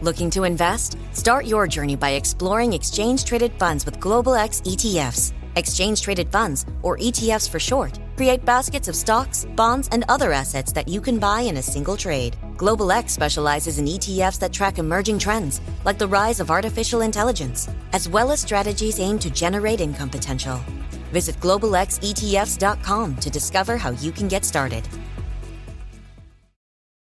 Looking to invest? Start your journey by exploring exchange-traded funds with Global X ETFs. Exchange-traded funds, or ETFs for short, create baskets of stocks, bonds, and other assets that you can buy in a single trade. Global X specializes in ETFs that track emerging trends, like the rise of artificial intelligence, as well as strategies aimed to generate income potential. Visit globalxetfs.com to discover how you can get started.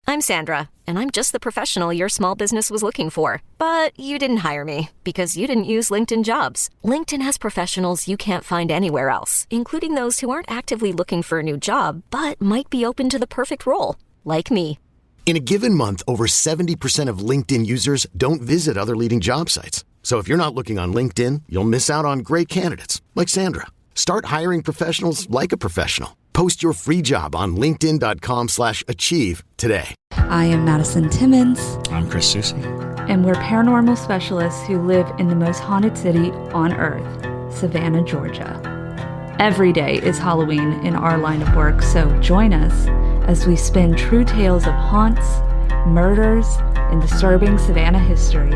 I'm Sandra, and I'm just the professional your small business was looking for. But you didn't hire me because you didn't use LinkedIn Jobs. LinkedIn has professionals you can't find anywhere else, including those who aren't actively looking for a new job, but might be open to the perfect role, like me. In a given month, over 70% of LinkedIn users don't visit other leading job sites. So if you're not looking on LinkedIn, you'll miss out on great candidates like Sandra. Start hiring professionals like a professional. Post your free job on linkedin.com/achieve today. I am Madison Timmons. I'm Chris Soucy. And we're paranormal specialists who live in the most haunted city on earth, Savannah, Georgia. Every day is Halloween in our line of work, so join us as we spin true tales of haunts, murders, and disturbing Savannah history.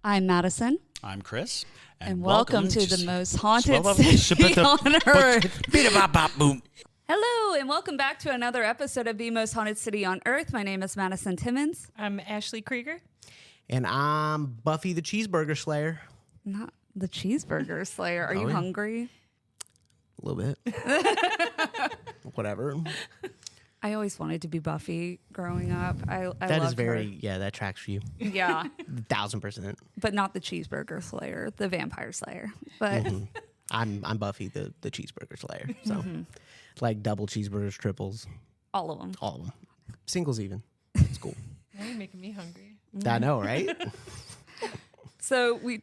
I'm Madison. I'm Chris. And welcome to the most haunted city on earth. Hello, and welcome back to another episode of the most haunted city on earth. My name is Madison Timmons. I'm Ashley Creeger. And I'm Buffy the Cheeseburger Slayer. Not the Cheeseburger Slayer. Are you hungry? A little bit. Whatever. I always wanted to be Buffy growing up. I that is loved very, her. yeah, that tracks for you. Yeah. 1,000%. But not the Cheeseburger Slayer, the Vampire Slayer. But I'm Buffy the Cheeseburger Slayer. So like double cheeseburgers, triples. all of them. All of them. Singles even. It's cool. Now you're making me hungry. I know, right? So we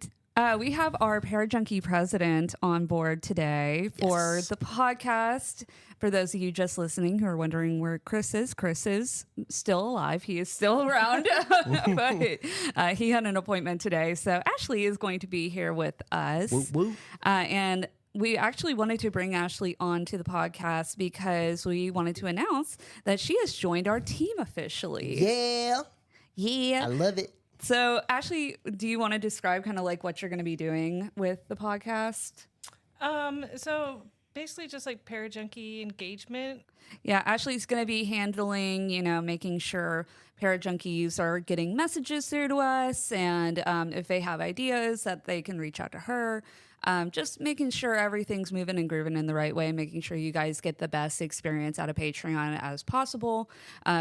have our Parajunkie president on board today for the podcast. For those of you just listening who are wondering where Chris is still alive. He is still around, but he had an appointment today. So Ashley is going to be here with us. Woo, woo. And we actually wanted to bring Ashley on to the podcast because we wanted to announce that she has joined our team officially. Yeah. Yeah. I love it. So, Ashley, do you want to describe kind of like what you're going to be doing with the podcast? So basically just like Parajunkie engagement. Yeah, Ashley's going to be handling, making sure Parajunkies are getting messages through to us, and if they have ideas that they can reach out to her. Just making sure everything's moving and grooving in the right way, making sure you guys get the best experience out of Patreon as possible.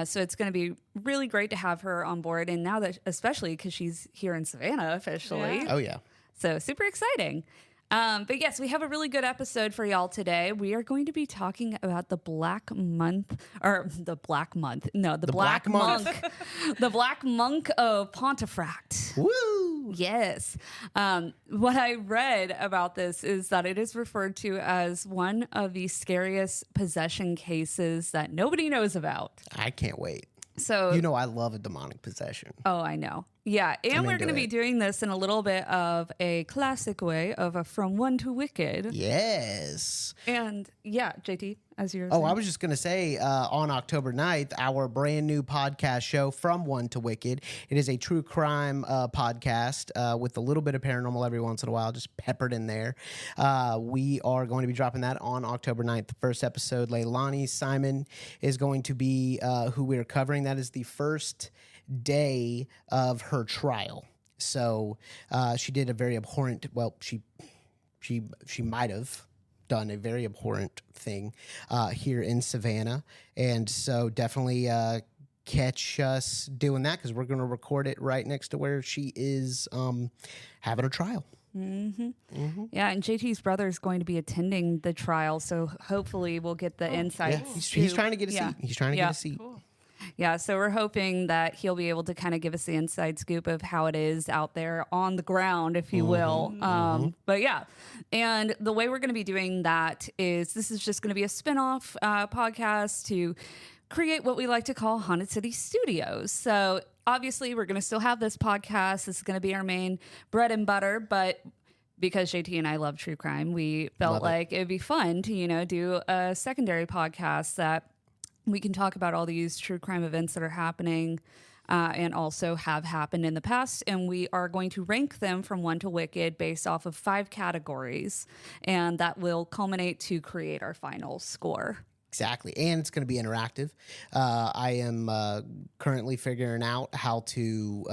So it's going to be really great to have her on board. And now that, especially because she's here in Savannah officially. Yeah. Oh, yeah. So super exciting. But yes, we have a really good episode for y'all today. We are going to be talking about the Black Monk, the Black Monk of Pontefract. Woo! Yes. What I read about this is that it is referred to as one of the scariest possession cases that nobody knows about. I can't wait. So I love a demonic possession. Oh, I know. Yeah, and we're going to be doing this in a little bit of a classic way of a From One to Wicked. Yes. And yeah, JT, as you're I was just going to say, on October 9th, our brand new podcast show, From One to Wicked. It is a true crime podcast with a little bit of paranormal every once in a while, just peppered in there. We are going to be dropping that on October 9th. The first episode, Leilani Simon is going to be who we are covering. That is the first day of her trial. So she did a very abhorrent, she might have done a very abhorrent thing here in Savannah. And so definitely catch us doing that, because we're going to record it right next to where she is having a trial. Mm-hmm. Mm-hmm. Yeah, and JT's brother is going to be attending the trial, so hopefully we'll get the insights. Yeah. He's trying to get a seat. He's trying to get a seat. Cool. Yeah, so we're hoping that he'll be able to kind of give us the inside scoop of how it is out there on the ground, if you will. But yeah, and the way we're going to be doing that is this is just going to be a spinoff podcast to create what we like to call Haunted City Studios. So obviously we're going to still have this podcast. This is going to be our main bread and butter, but because JT and I love true crime, we felt like it'd be fun to, do a secondary podcast that we can talk about all these true crime events that are happening and also have happened in the past. And we are going to rank them from 1 to wicked based off of 5 categories. And that will culminate to create our final score. Exactly. And it's going to be interactive. I am currently figuring out how to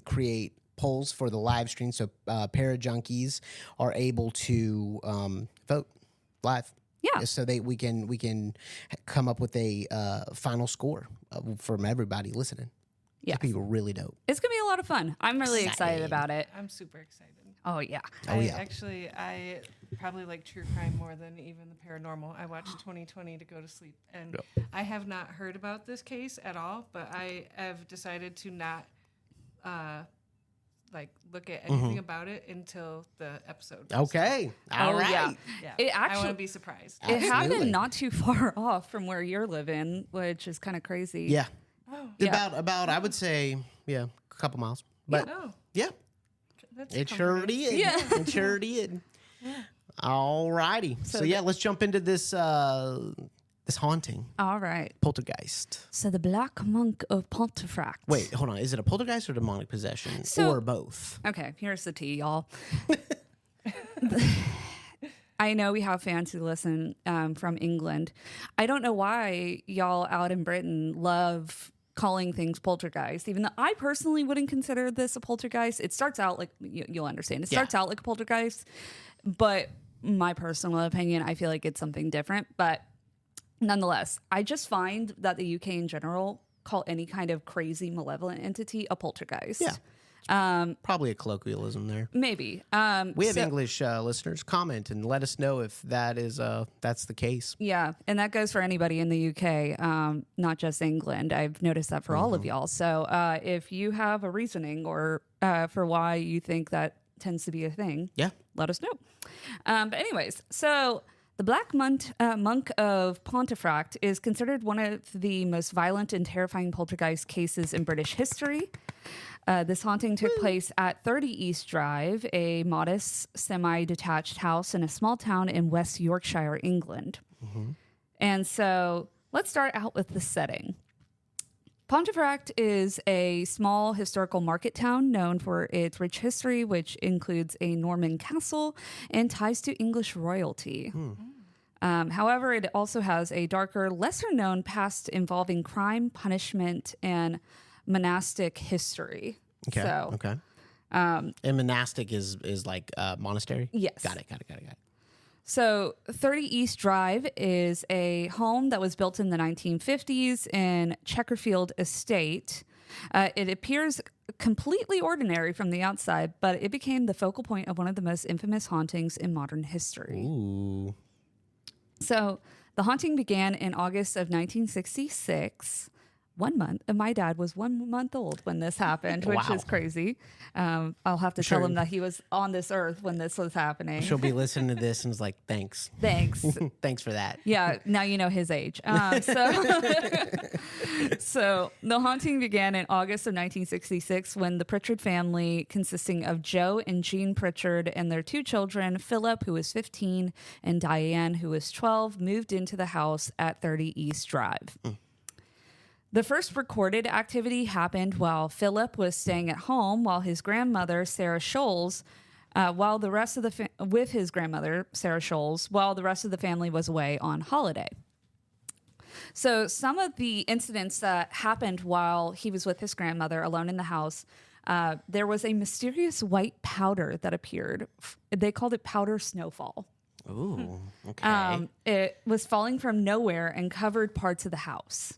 create polls for the live stream. So Parajunkies are able to vote live. Yeah. So we can come up with a final score from everybody listening. Yeah. It'd be really dope. It's going to be a lot of fun. I'm really excited about it. I'm super excited. Oh, yeah. I probably like true crime more than even the paranormal. I watched 2020 to go to sleep, and I have not heard about this case at all, but I have decided to not look at anything about it until the episode. Okay. All right. Yeah. Yeah. I want to be surprised. It happened not too far off from where you're living, which is kind of crazy. Yeah. Oh. About I would say, a couple miles. But yeah. That's It sure comforting. did. Yeah. It sure did. All righty. So let's jump into this this haunting. All right. Poltergeist. So the Black Monk of Pontefract. Wait, hold on. Is it a poltergeist or demonic possession? Or both? Okay, here's the tea, y'all. I know we have fans who listen from England. I don't know why y'all out in Britain love calling things poltergeist, even though I personally wouldn't consider this a poltergeist. It starts out like, you'll understand, it starts out like a poltergeist, but my personal opinion, I feel like it's something different. But nonetheless, I just find that the UK in general call any kind of crazy malevolent entity a poltergeist. Yeah. Probably a colloquialism there. Maybe. We have English listeners. Comment and let us know if that's the case. Yeah, and that goes for anybody in the UK, not just England. I've noticed that for all of y'all. So if you have a reasoning or for why you think that tends to be a thing, let us know. But anyways, so the Black Monk of Pontefract is considered one of the most violent and terrifying poltergeist cases in British history. This haunting took place at 30 East Drive, a modest, semi-detached house in a small town in West Yorkshire, England. And so let's start out with the setting. Pontefract is a small historical market town known for its rich history, which includes a Norman castle and ties to English royalty. However, it also has a darker, lesser-known past involving crime, punishment, and monastic history. Okay. And monastic is like monastery? Yes. Got it. So 30 East Drive is a home that was built in the 1950s in Chesterfield Estate. It appears completely ordinary from the outside, but it became the focal point of one of the most infamous hauntings in modern history. Ooh. So the haunting began in August of 1966. 1 month. And my dad was 1 month old when this happened, which is crazy. I'll have to tell him that he was on this earth when this was happening. She'll be listening to this and is like, thanks. Thanks. Thanks for that. Yeah, now you know his age. So the haunting began in August of 1966 when the Pritchard family, consisting of Joe and Jean Pritchard and their 2 children, Philip, who was 15, and Diane, who was 12, moved into the house at 30 East Drive. The first recorded activity happened while Philip was staying at home while his grandmother, Sarah Scholes, with his grandmother, Sarah Scholes, while the rest of the family was away on holiday. So some of the incidents that happened while he was with his grandmother alone in the house, there was a mysterious white powder that appeared. They called it powder snowfall. Ooh, okay. It was falling from nowhere and covered parts of the house.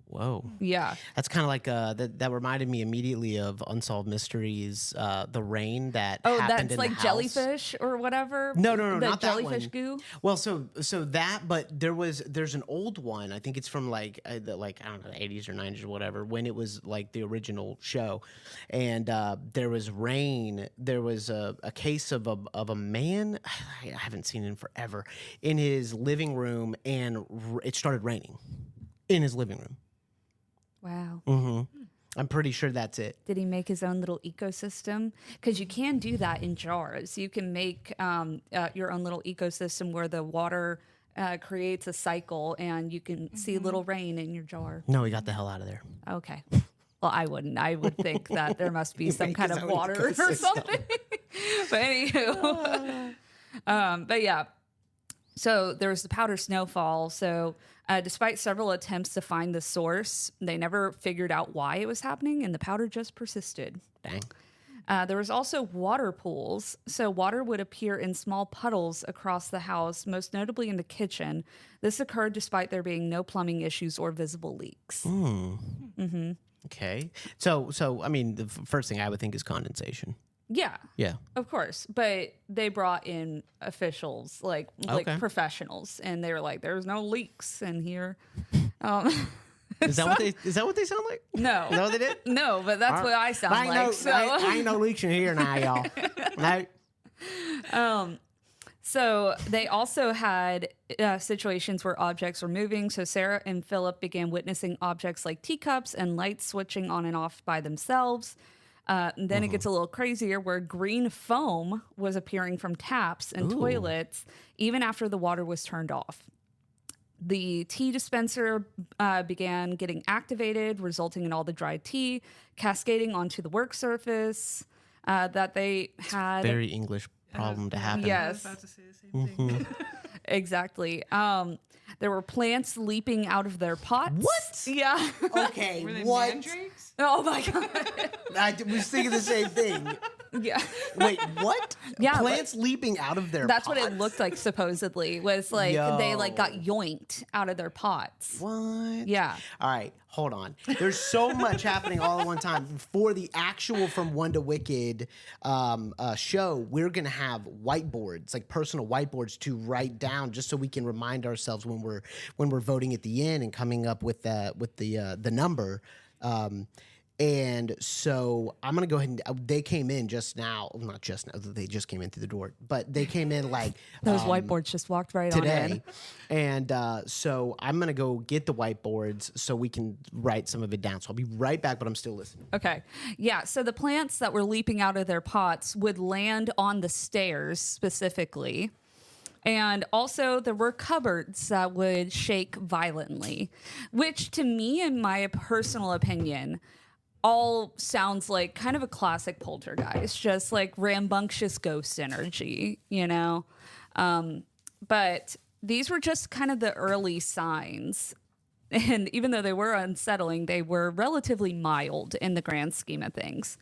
Whoa. Yeah. That's kind of like that reminded me immediately of Unsolved Mysteries, the rain that happened that's in like the house. Jellyfish or whatever? No, the not that jellyfish one. goo? Well, so that, but there's an old one. I think it's from like I don't know, the 80s or 90s or whatever, when it was like the original show, and there was rain. There was a case of a man. I haven't seen him forever in his living room, and it started raining in his living room. Wow. Mm-hmm. I'm pretty sure that's it. Did he make his own little ecosystem? Because you can do that in jars. You can make your own little ecosystem where the water creates a cycle and you can see little rain in your jar. No, he got the hell out of there. Okay. Well, I wouldn't. I would think that there must be some kind of water or something. But anywho. But yeah. So there was the powder snowfall. So despite several attempts to find the source, they never figured out why it was happening, and the powder just persisted. Dang. There was also water pools. So water would appear in small puddles across the house, most notably in the kitchen. This occurred despite there being no plumbing issues or visible leaks. Okay. So I mean, the first thing I would think is condensation. Yeah. Yeah. Of course. But they brought in officials, like Okay. professionals, and they were like, there's no leaks in here. Is that what they sound like? No. No, they did? No, but that's what I sound like. I ain't no leaks in here now, y'all. No. So they also had situations where objects were moving. So Sarah and Philip began witnessing objects like teacups and lights switching on and off by themselves. And then it gets a little crazier where green foam was appearing from taps and toilets even after the water was turned off. The tea dispenser began getting activated, resulting in all the dried tea cascading onto the work surface that they had. Very English problem to happen. I was about to say the same thing. Exactly. There were plants leaping out of their pots. What? Yeah. Okay, Were they what? mandrakes? Oh my God. I was thinking the same thing. Yeah. Wait, what? Yeah, Plants leaping out of their That's pots? what it looked like, supposedly, was like they like got yoinked out of their pots. What? Yeah. All right, hold on. There's so much happening all at one time. For the actual From One to Wicked show, we're gonna have whiteboards, like personal whiteboards, to write down, just so we can remind ourselves when we're voting at the end and coming up with the number. And so I'm going to go ahead and they came in just now. Well, not just now. They just came in through the door. But they came in like Those whiteboards just walked right today. on in. And so I'm going to go get the whiteboards so we can write some of it down. So I'll be right back, but I'm still listening. Okay. Yeah. So the plants that were leaping out of their pots would land on the stairs specifically. And also there were cupboards that would shake violently, which to me, in my personal opinion, all sounds like kind of a classic poltergeist, just like rambunctious ghost energy, you know? But these were just kind of the early signs. And even though they were unsettling, they were relatively mild in the grand scheme of things.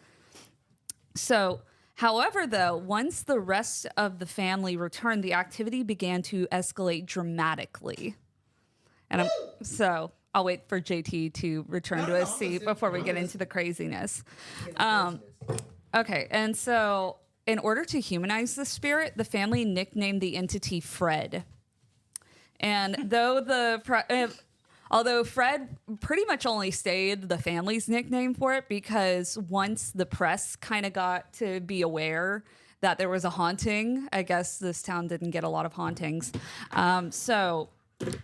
So, however, though, once the rest of the family returned, the activity began to escalate dramatically. And so I'll wait for JT to return to his seat before we get into the craziness. Okay, and so in order to humanize the spirit, the family nicknamed the entity Fred. And although Fred pretty much only stayed the family's nickname for it, because once the press kind of got to be aware that there was a haunting, I guess this town didn't get a lot of hauntings. So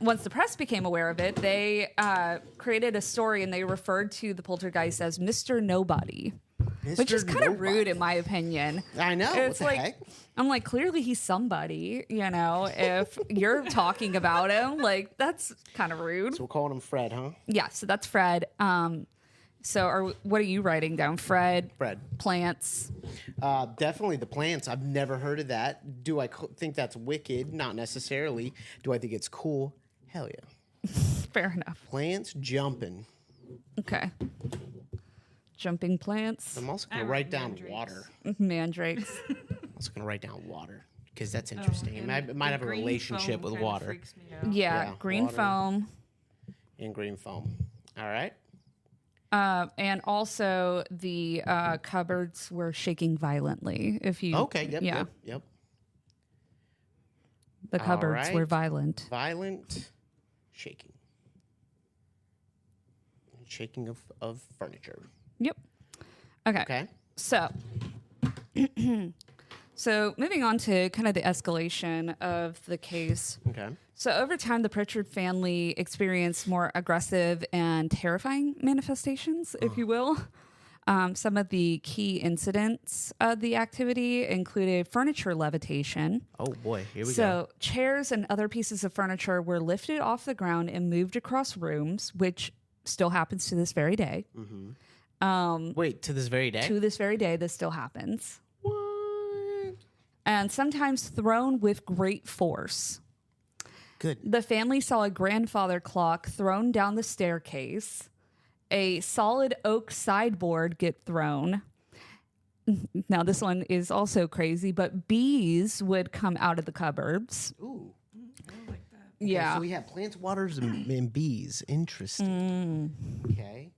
once the press became aware of it, they created a story and they referred to the poltergeist as Mr. Nobody. Which is kind of rude, in my opinion. I know. It's what the like, heck? I'm like, clearly he's somebody, you know, if you're talking about him, like, that's kind of rude. So we're calling him Fred, huh? Yeah, so that's Fred. What are you writing down? Fred. Plants. Definitely the plants. I've never heard of that. Do I think that's wicked? Not necessarily. Do I think it's cool? Hell yeah. Fair enough. Plants jumping. Okay. Jumping plants. I'm also going to write down water. Mandrakes. I'm also going to write down water because that's interesting. It might have a relationship with water. Freaks me out. Yeah, green water. foam. And green foam. All right. And also the cupboards were shaking violently. If you Okay. Yep. The cupboards right. were violent. Violent shaking. Shaking of furniture. Yep. Okay. Okay. So So moving on to kind of the escalation of the case. Okay. So over time, the Pritchard family experienced more aggressive and terrifying manifestations, if you will. Some of the key incidents of the activity included furniture levitation. Oh boy, here we go. So chairs and other pieces of furniture were lifted off the ground and moved across rooms, which still happens to this very day. Wait, to this very day? To this very day, this still happens. What? And sometimes thrown with great force. Good. The family saw a grandfather clock thrown down the staircase, a solid oak sideboard get thrown. Now, this one is also crazy, but bees would come out of the cupboards. Ooh. I like that. Yeah. So we have plants, waters, and bees. Interesting. Okay.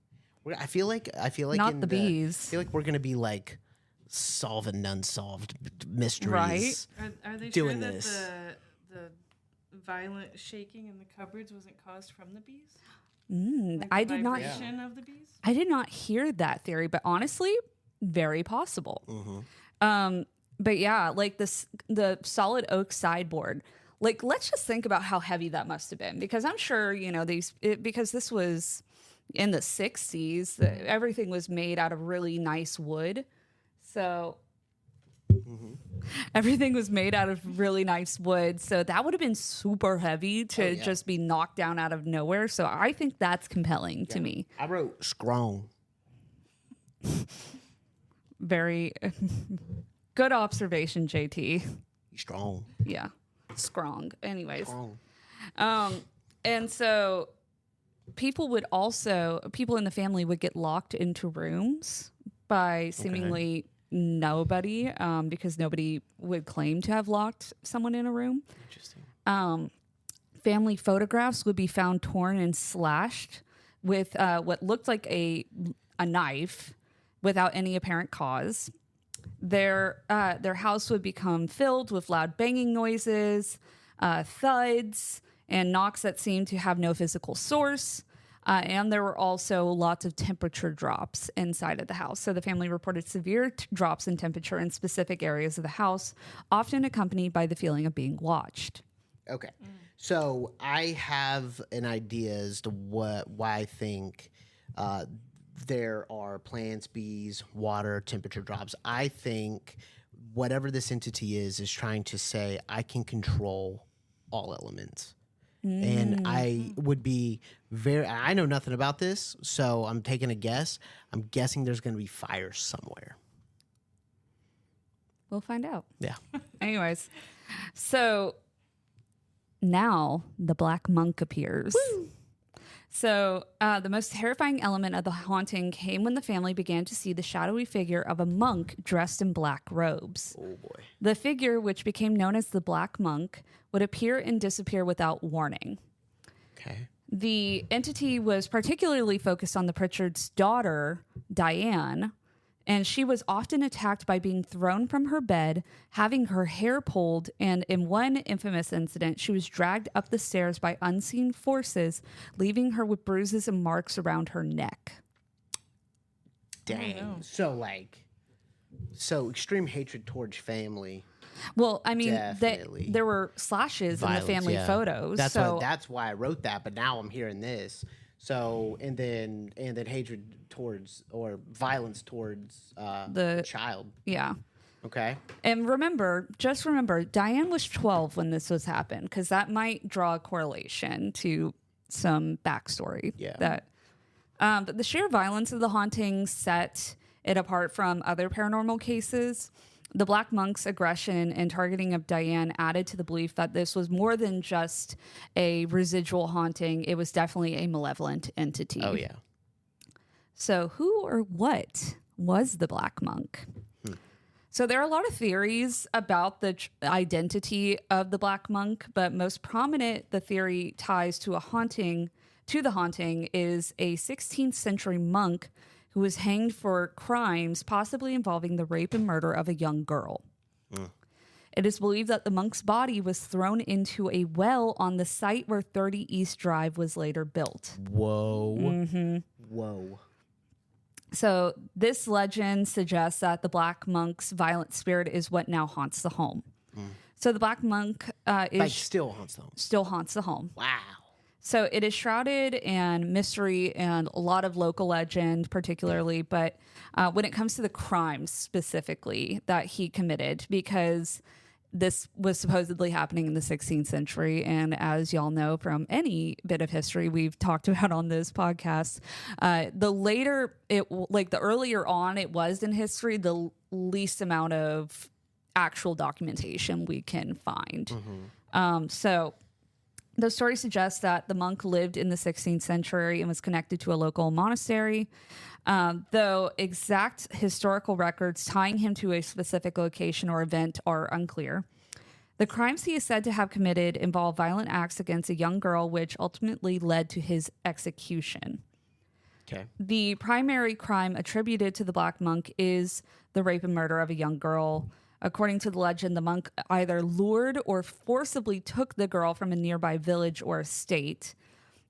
I feel like Not the bees. I feel like we're gonna be like solving unsolved mysteries. Right. Are they Doing sure this. that the violent shaking in the cupboards wasn't caused from the bees? Like I the did not. vibration of the bees? I did not hear that theory, but honestly, very possible. But yeah, like the solid oak sideboard. Like, let's just think about how heavy that must have been, because I'm sure because this was in the 60s, everything was made out of really nice wood. So everything was made out of really nice wood. So that would have been super heavy to just be knocked down out of nowhere. So I think that's compelling to me. I wrote strong. Very good observation, JT. Strong. Yeah. Strong. Anyways. Strong. And so people in the family would get locked into rooms by seemingly nobody, because nobody would claim to have locked someone in a room. Interesting. Family photographs would be found torn and slashed with what looked like a knife without any apparent cause. Their house would become filled with loud banging noises, thuds, and knocks that seemed to have no physical source. And there were also lots of temperature drops inside of the house. So the family reported severe drops in temperature in specific areas of the house, often accompanied by the feeling of being watched. Okay. So I have an idea as to why I think there are plants, bees, water, temperature drops. I think whatever this entity is trying to say, I can control all elements. And I would be I know nothing about this, so I'm taking a guess. I'm guessing there's going to be fire somewhere. We'll find out. Yeah. Anyways, so now the Black Monk appears. Woo! So the most terrifying element of the haunting came when the family began to see the shadowy figure of a monk dressed in black robes. Oh, boy. The figure, which became known as the Black Monk, would appear and disappear without warning. Okay. The entity was particularly focused on the Pritchard's daughter, Diane, and she was often attacked by being thrown from her bed, having her hair pulled, and in one infamous incident, she was dragged up the stairs by unseen forces, leaving her with bruises and marks around her neck. Dang. So extreme hatred towards family. Well, I mean, Definitely. there were slashes Violence, in the family yeah. photos. That's why I wrote that, but now I'm hearing this. So and then hatred towards or violence towards the child. Yeah. Okay. And just remember, Diane was 12 when this was happened, because that might draw a correlation to some backstory. Yeah. But the sheer violence of the haunting set it apart from other paranormal cases. The Black Monk's aggression and targeting of Diane added to the belief that this was more than just a residual haunting. It was definitely a malevolent entity. Oh, yeah. So who or what was the Black Monk? So there are a lot of theories about the identity of the Black Monk, but most prominent, the theory ties to the haunting is a 16th century monk who was hanged for crimes possibly involving the rape and murder of a young girl. It is believed that the monk's body was thrown into a well on the site where 30 East Drive was later built. Whoa. Mm-hmm. Whoa. So this legend suggests that the Black Monk's violent spirit is what now haunts the home. So the Black Monk still haunts the home. Still haunts the home. Wow. So it is shrouded in mystery and a lot of local legend, particularly. But when it comes to the crimes specifically that he committed, because this was supposedly happening in the 16th century. And as y'all know from any bit of history we've talked about on this podcast, the earlier on it was in history, the least amount of actual documentation we can find. So the story suggests that the monk lived in the 16th century and was connected to a local monastery. Though exact historical records tying him to a specific location or event are unclear. The crimes he is said to have committed involve violent acts against a young girl, which ultimately led to his execution. Okay. The primary crime attributed to the Black Monk is the rape and murder of a young girl. According to the legend, the monk either lured or forcibly took the girl from a nearby village or estate.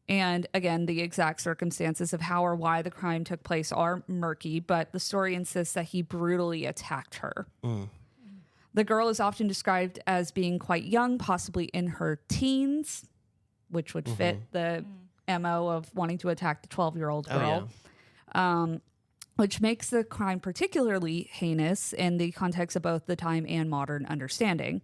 And again, the exact circumstances of how or why the crime took place are murky, but the story insists that he brutally attacked her. The girl is often described as being quite young, possibly in her teens, which would fit the MO of wanting to attack the 12-year-old girl. Which makes the crime particularly heinous in the context of both the time and modern understanding.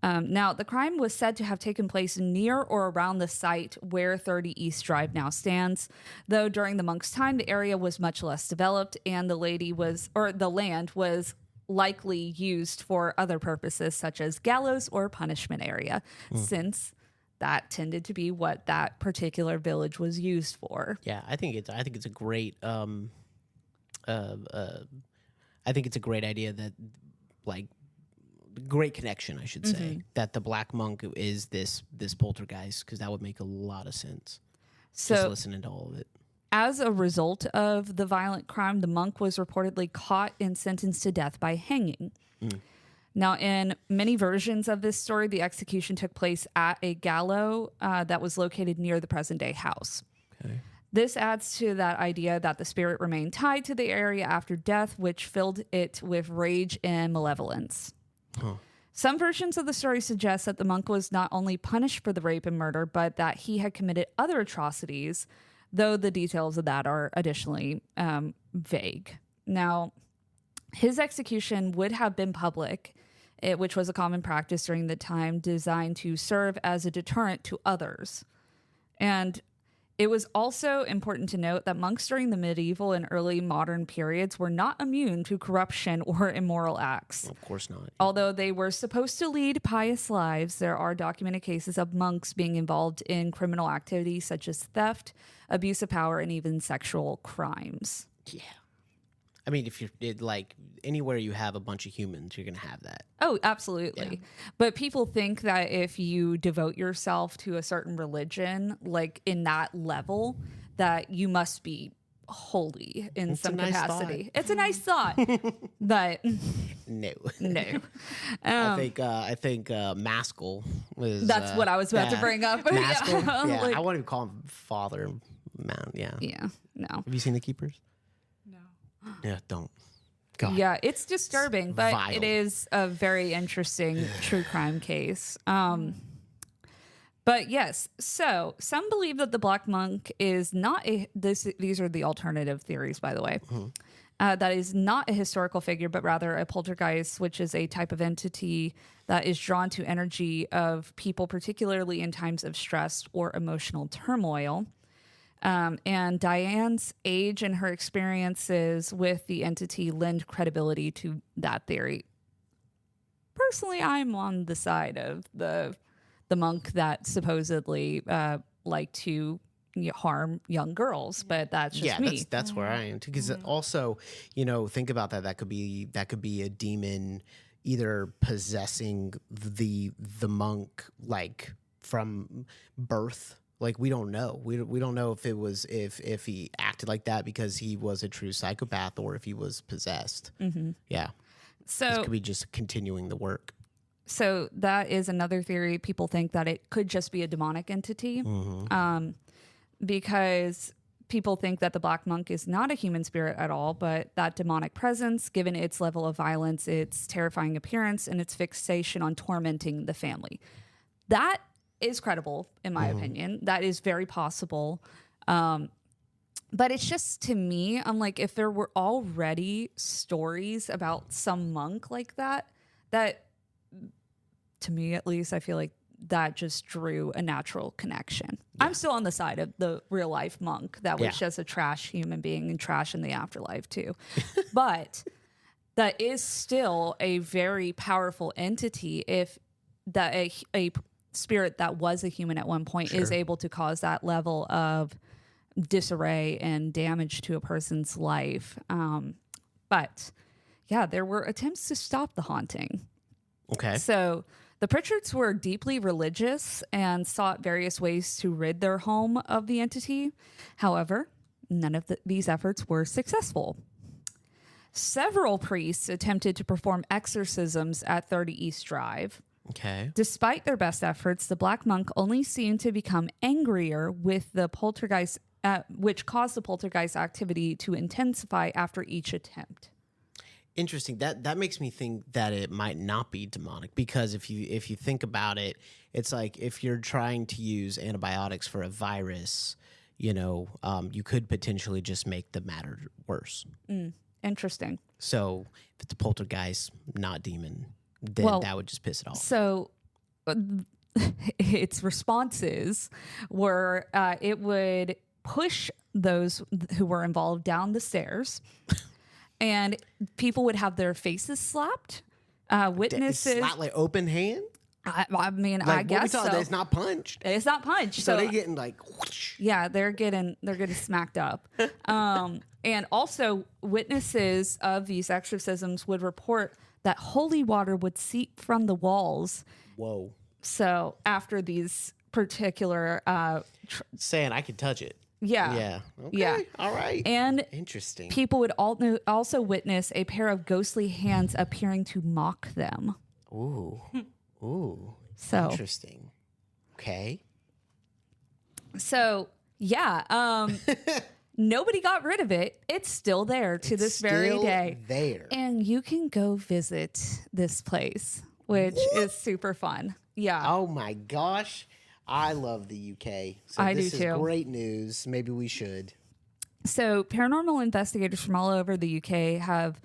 Now, the crime was said to have taken place near or around the site where 30 East Drive now stands, though during the monk's time, the area was much less developed and the land was likely used for other purposes such as gallows or punishment area, since that tended to be what that particular village was used for. Yeah, I think it's a great I think it's a great idea that, like, great connection, I should say, that the Black Monk is this poltergeist, because that would make a lot of sense. So, just listening to all of it. As a result of the violent crime, the monk was reportedly caught and sentenced to death by hanging. Now, in many versions of this story, the execution took place at a gallows that was located near the present-day house. Okay. This adds to that idea that the spirit remained tied to the area after death, which filled it with rage and malevolence. Some versions of the story suggest that the monk was not only punished for the rape and murder, but that he had committed other atrocities, though the details of that are additionally vague. Now, his execution would have been public, which was a common practice during the time, designed to serve as a deterrent to others. And it was also important to note that monks during the medieval and early modern periods were not immune to corruption or immoral acts. Of course not. Although they were supposed to lead pious lives, there are documented cases of monks being involved in criminal activities such as theft, abuse of power, and even sexual crimes. Yeah. I mean, if you're like anywhere you have a bunch of humans, you're going to have that. Oh, absolutely. Yeah. But people think that if you devote yourself to a certain religion, like in that level, that you must be holy in some capacity. It's a nice thought, but no. I think Maskell was. That's what I was about to bring up. Maskell. Yeah, I want to call him Father Man. Yeah. Yeah. No. Have you seen The Keepers? Yeah, don't. God. Yeah, it's disturbing, but vile. It is a very interesting true crime case. But yes, so some believe that the Black Monk is not these are the alternative theories, by the way. That is not a historical figure, but rather a poltergeist, which is a type of entity that is drawn to energy of people, particularly in times of stress or emotional turmoil. And Diane's age and her experiences with the entity lend credibility to that theory. Personally, I'm on the side of the monk that supposedly liked to harm young girls, but that's just me. That's where I am too. Because also, think about that. That could be a demon either possessing the monk, like from birth. Like, we don't know. We don't know if it was if he acted like that because he was a true psychopath or if he was possessed. Yeah. So this could be just continuing the work. So that is another theory. People think that it could just be a demonic entity, because people think that the Black Monk is not a human spirit at all, but that demonic presence, given its level of violence, its terrifying appearance, and its fixation on tormenting the family. That is credible, in my opinion. That is very possible. But it's just, to me, I'm like, if there were already stories about some monk like that, to me at least, I feel like that just drew a natural connection. Yeah. I'm still on the side of the real life monk that was just a trash human being and trash in the afterlife too. But that is still a very powerful entity if that a spirit that was a human at one point is able to cause that level of disarray and damage to a person's life. But yeah, there were attempts to stop the haunting. Okay. So the Pritchards were deeply religious and sought various ways to rid their home of the entity. However, none of these efforts were successful. Several priests attempted to perform exorcisms at 30 East Drive. Okay. Despite their best efforts, the Black Monk only seemed to become angrier with the poltergeist, which caused the poltergeist activity to intensify after each attempt. Interesting. That makes me think that it might not be demonic, because if you think about it, it's like if you're trying to use antibiotics for a virus, you could potentially just make the matter worse. Interesting. So if it's a poltergeist, not demon, then that would just piss it off. So its responses were it would push those who were involved down the stairs. And people would have their faces slapped. Witnesses, Slap like open hand. I mean, like, I guess so. It's not punched. It's not punched. So they're getting like whoosh. Yeah, they're getting smacked up. And also, witnesses of these exorcisms would report that holy water would seep from the walls. Whoa! So after these particular, saying I could touch it. Yeah. Yeah. Okay. Yeah. All right. And interesting. People would also witness a pair of ghostly hands appearing to mock them. Ooh. Ooh. So interesting. Okay. So yeah, nobody got rid of it. It's still there to this very day. There. And you can go visit this place, which is super fun. Yeah. Oh my gosh. I love the UK. So I do this is too. Great news. Maybe we should. So paranormal investigators from all over the UK have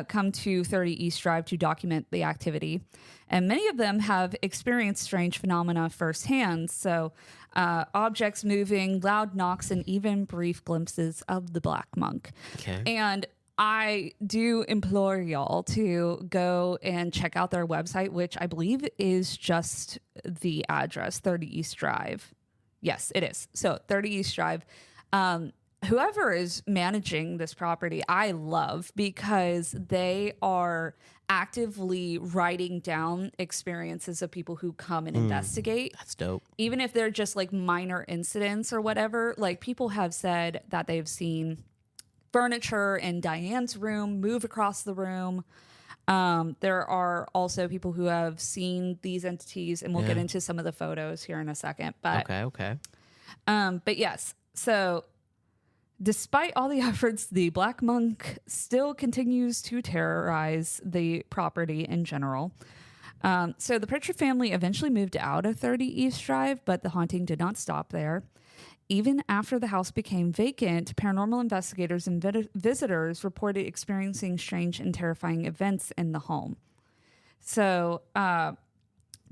come to 30 East Drive to document the activity. And many of them have experienced strange phenomena firsthand. So objects moving, loud knocks, and even brief glimpses of the Black Monk. Okay. And I do implore y'all to go and check out their website, which I believe is just the address, 30 East Drive. Yes, it is. So 30 East Drive. Whoever is managing this property, I love, because they are actively writing down experiences of people who come and investigate. That's dope. Even if they're just like minor incidents or whatever, like people have said that they've seen furniture in Diane's room move across the room. There are also people who have seen these entities, and we'll get into some of the photos here in a second. But okay. But yes, so despite all the efforts, the Black Monk still continues to terrorize the property in general. So the Pritchard family eventually moved out of 30 East Drive, but the haunting did not stop there. Even after the house became vacant, paranormal investigators and visitors reported experiencing strange and terrifying events in the home. So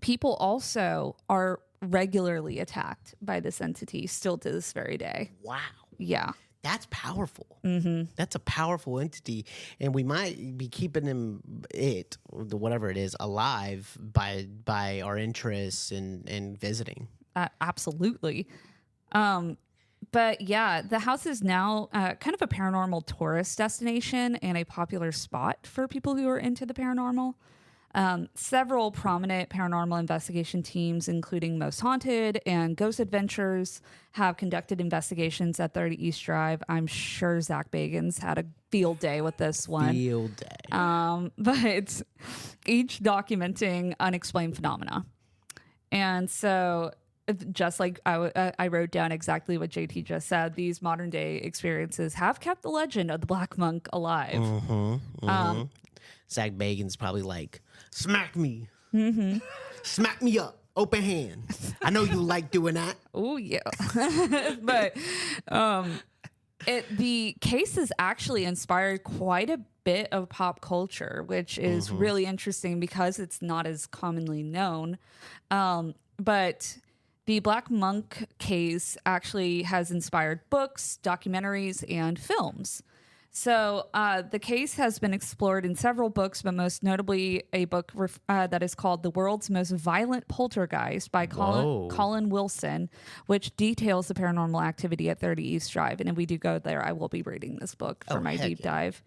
people also are regularly attacked by this entity still to this very day. Wow. Yeah. That's powerful. Mm-hmm. That's a powerful entity. And we might be keeping whatever it is, alive by our interests in visiting. Absolutely. But yeah, the house is now kind of a paranormal tourist destination and a popular spot for people who are into the paranormal. Several prominent paranormal investigation teams, including Most Haunted and Ghost Adventures, have conducted investigations at 30 East Drive. I'm sure Zach Bagans had a field day with this one. Field day. But each documenting unexplained phenomena. And so just like I wrote down exactly what JT just said, these modern day experiences have kept the legend of the Black Monk alive. Zach Bagan's probably like, smack me. Smack me up. Open hand. I know you like doing that. Oh, yeah. But the case has actually inspired quite a bit of pop culture, which is really interesting because it's not as commonly known. But the Black Monk case actually has inspired books, documentaries, and films. So the case has been explored in several books, but most notably a book that is called The World's Most Violent Poltergeist by Colin Wilson, which details the paranormal activity at 30 East Drive. And if we do go there, I will be reading this book for my deep dive.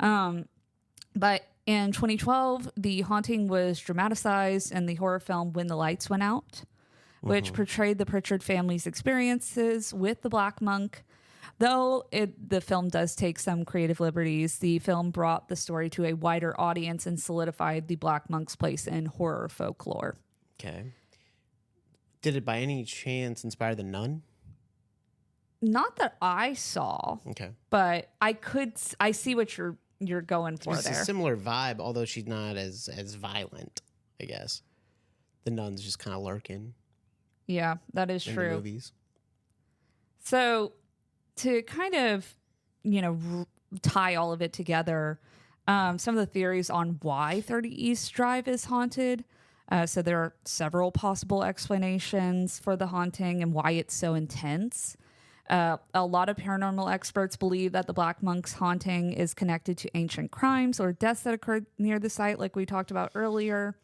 But in 2012, the haunting was dramatized in the horror film When the Lights Went Out, which portrayed the Pritchard family's experiences with the Black Monk. Though the film does take some creative liberties, the film brought the story to a wider audience and solidified the Black Monk's place in horror folklore. Okay. Did it by any chance inspire The Nun? Not that I saw. Okay. But I see what you're going for it's there. It's a similar vibe, although she's not as violent, I guess. The Nun's just kind of lurking. Yeah, that is in true. The movies. So to kind of, tie all of it together, some of the theories on why 30 East Drive is haunted. So there are several possible explanations for the haunting and why it's so intense. A lot of paranormal experts believe that the Black Monk's haunting is connected to ancient crimes or deaths that occurred near the site, like we talked about earlier.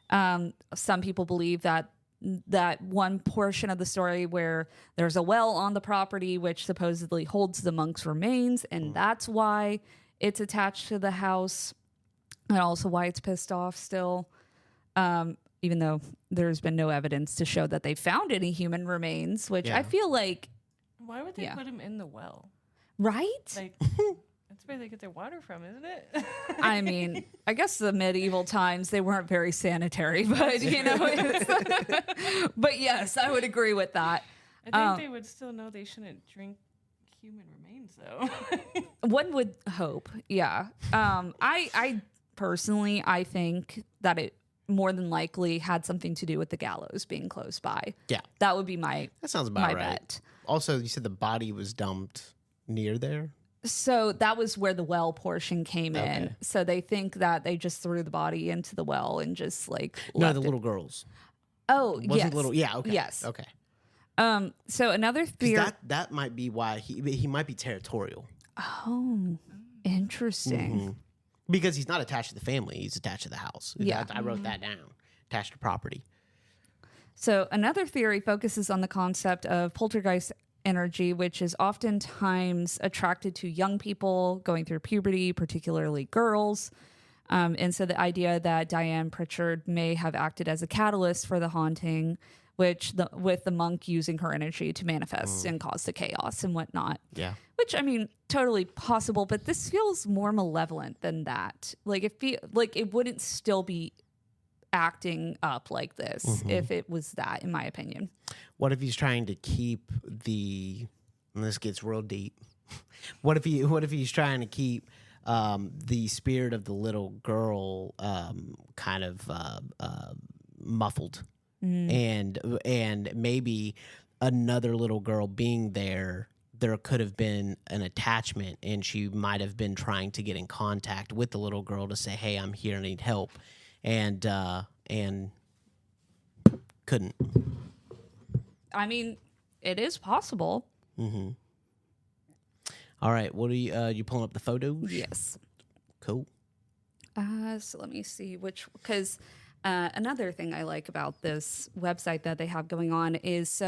Some people believe that one portion of the story where there's a well on the property which supposedly holds the monk's remains, and that's why it's attached to the house, and also why it's pissed off still, even though there's been no evidence to show that they found any human remains, which I feel like... Why would they put him in the well? Right? Like... That's where they get their water from, isn't it? I mean, I guess the medieval times, they weren't very sanitary, but, but yes, I would agree with that. I think they would still know they shouldn't drink human remains, though. One would hope, yeah. I personally, I think that it more than likely had something to do with the gallows being close by. Yeah. That would be that sounds about right. Bet. Also, you said the body was dumped near there? So that was where the well portion came in. So they think that they just threw the body into the well and just the little girls. Oh, yes. Okay. Yes. Okay. So another theory that might be why he might be territorial. Oh, interesting. Because he's not attached to the family; he's attached to the house. Yeah, I wrote that down. Attached to property. So another theory focuses on the concept of poltergeist energy, which is oftentimes attracted to young people going through puberty, particularly girls. And so the idea that Diane Pritchard may have acted as a catalyst for the haunting, with the monk using her energy to manifest and cause the chaos and whatnot. Yeah. Which, I mean, totally possible, but this feels more malevolent than that. It wouldn't still be acting up like this if it was that, in my opinion. What if he's trying to keep and this gets real deep. What if he's trying to keep the spirit of the little girl kind of muffled, and maybe another little girl being there could have been an attachment, and she might have been trying to get in contact with the little girl to say, "Hey, I'm here, I need help," and couldn't. I mean, it is possible. Mm-hmm. All right. What are you pulling up the photos? Yes. Cool. So let me see because another thing I like about this website that they have going on is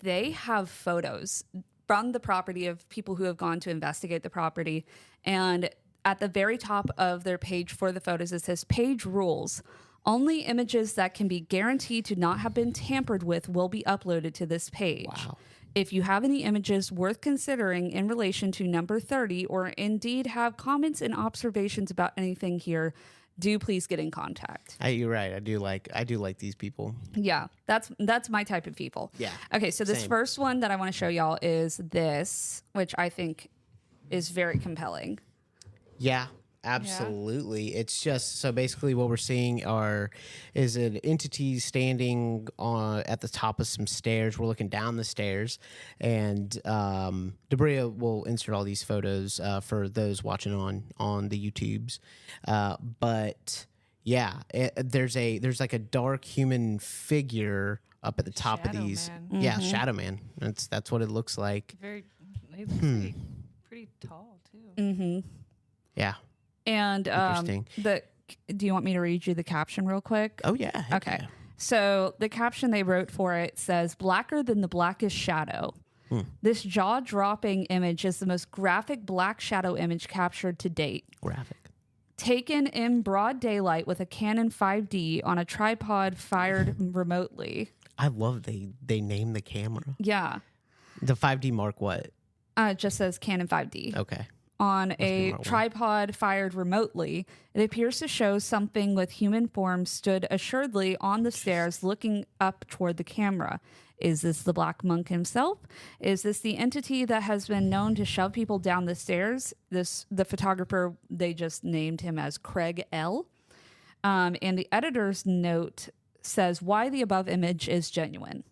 they have photos from the property of people who have gone to investigate the property. And at the very top of their page for the photos, it says page rules. Only images that can be guaranteed to not have been tampered with will be uploaded to this page. Wow. If you have any images worth considering in relation to number 30, or indeed have comments and observations about anything here, do please get in contact. You're right. I do like these people. Yeah, that's my type of people. Yeah. Okay, so this Same. first one that I want to show y'all is this, which I think is very compelling. Yeah, absolutely. It's just so basically what we're seeing is an entity standing at the top of some stairs. We're looking down the stairs, and Debria will insert all these photos for those watching on the YouTubes. But yeah, there's like a dark human figure up at the top Shadow of these. Man. Yeah, Shadow Man. That's what it looks like. He looks pretty tall too. Yeah. And Interesting. do you want me to read you the caption real quick? Oh yeah. Heck Okay. yeah. So the caption they wrote for it says, "Blacker than the blackest shadow." This jaw-dropping image is the most graphic black shadow image captured to date. Graphic. Taken in broad daylight with a Canon 5D on a tripod fired remotely. I love they name the camera. Yeah. The 5D Mark what? It just says Canon 5D. Okay. On a Mark one. tripod fired remotely. It appears to show something with human form stood assuredly on the stairs looking up toward the camera. Is this the Black Monk himself? Is this the entity that has been known to shove people down the stairs? The photographer, they just named him as Craig L. And the editor's note says why the above image is genuine.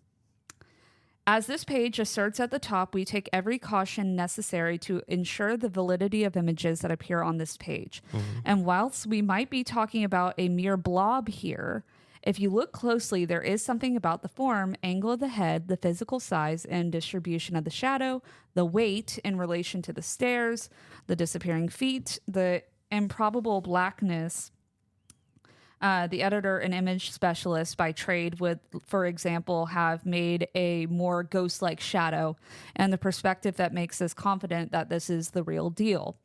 As this page asserts at the top, we take every caution necessary to ensure the validity of images that appear on this page. And whilst we might be talking about a mere blob here, if you look closely, there is something about the form, angle of the head, the physical size and distribution of the shadow, the weight in relation to the stairs, the disappearing feet, the improbable blackness. The editor and image specialist by trade would, for example, have made a more ghost-like shadow and the perspective that makes us confident that this is the real deal.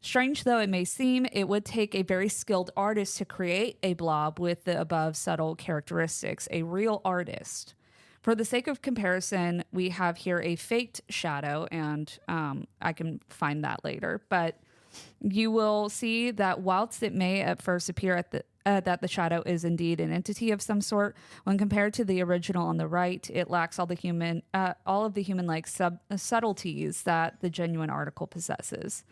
Strange though it may seem, it would take a very skilled artist to create a blob with the above subtle characteristics, a real artist. For the sake of comparison, we have here a faked shadow, and I can find that later, but you will see that whilst it may at first appear that the shadow is indeed an entity of some sort, when compared to the original on the right, it lacks all of the human-like subtleties that the genuine article possesses.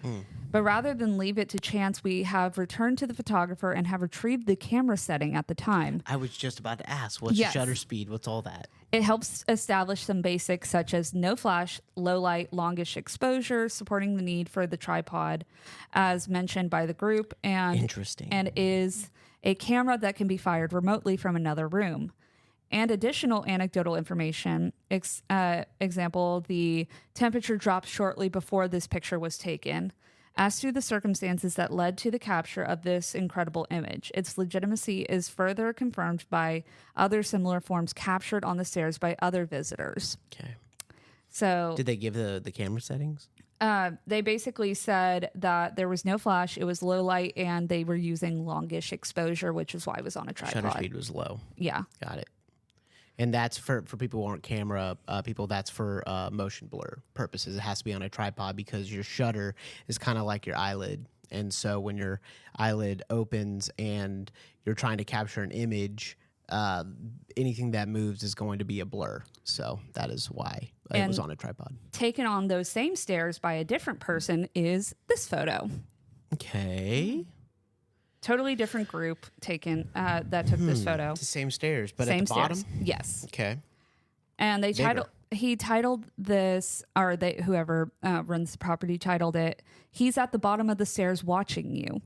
But rather than leave it to chance, we have returned to the photographer and have retrieved the camera setting at the time. I was just about to ask, what's Yes. shutter speed? What's all that? It helps establish some basics such as no flash, low light, longish exposure, supporting the need for the tripod, as mentioned by the group, and Interesting. and is a camera that can be fired remotely from another room. And additional anecdotal information, example, the temperature dropped shortly before this picture was taken. As to the circumstances that led to the capture of this incredible image, its legitimacy is further confirmed by other similar forms captured on the stairs by other visitors. Okay. So Did they give the camera settings? they basically said that there was no flash, it was low light, and they were using longish exposure, which is why it was on a tripod. Shutter speed was low. Yeah. Got it. And that's for people who aren't camera people, that's for motion blur purposes. It has to be on a tripod because your shutter is kind of like your eyelid. And so when your eyelid opens and you're trying to capture an image, anything that moves is going to be a blur. So that is why it was on a tripod. Taken on those same stairs by a different person is this photo. Okay. Totally different group taken that took this photo. It's the same stairs, but Same at the bottom? stairs. Yes. Okay. And Bigger. he titled this, or whoever runs the property titled it, "He's at the bottom of the stairs watching you."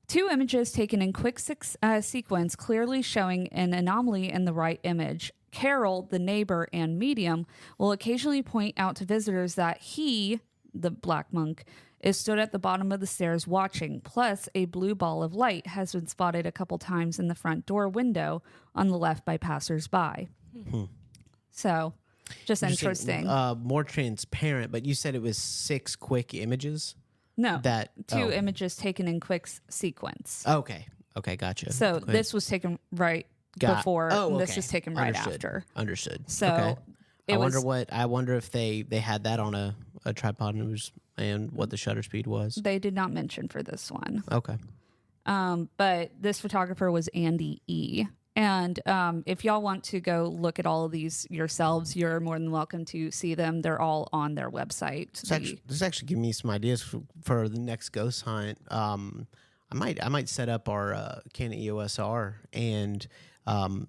Two images taken in quick sequence clearly showing an anomaly in the right image. Carol, the neighbor and medium, will occasionally point out to visitors that he, the Black Monk, is stood at the bottom of the stairs watching. Plus, a blue ball of light has been spotted a couple times in the front door window on the left by passersby. So, just interesting. More transparent, but you said it was 6 quick images? No, two oh. images taken in quick sequence. Okay. Okay, gotcha. So Okay. this was taken right before, and this okay. was taken right Understood. after. Understood. So okay. it I wonder if they had that on a tripod and what the shutter speed was. They did not mention for this one. Okay. But this photographer was Andy E. And if y'all want to go look at all of these yourselves, you're more than welcome to see them. They're all on their website. This actually give me some ideas for the next ghost hunt. I might set up our Canon EOS R and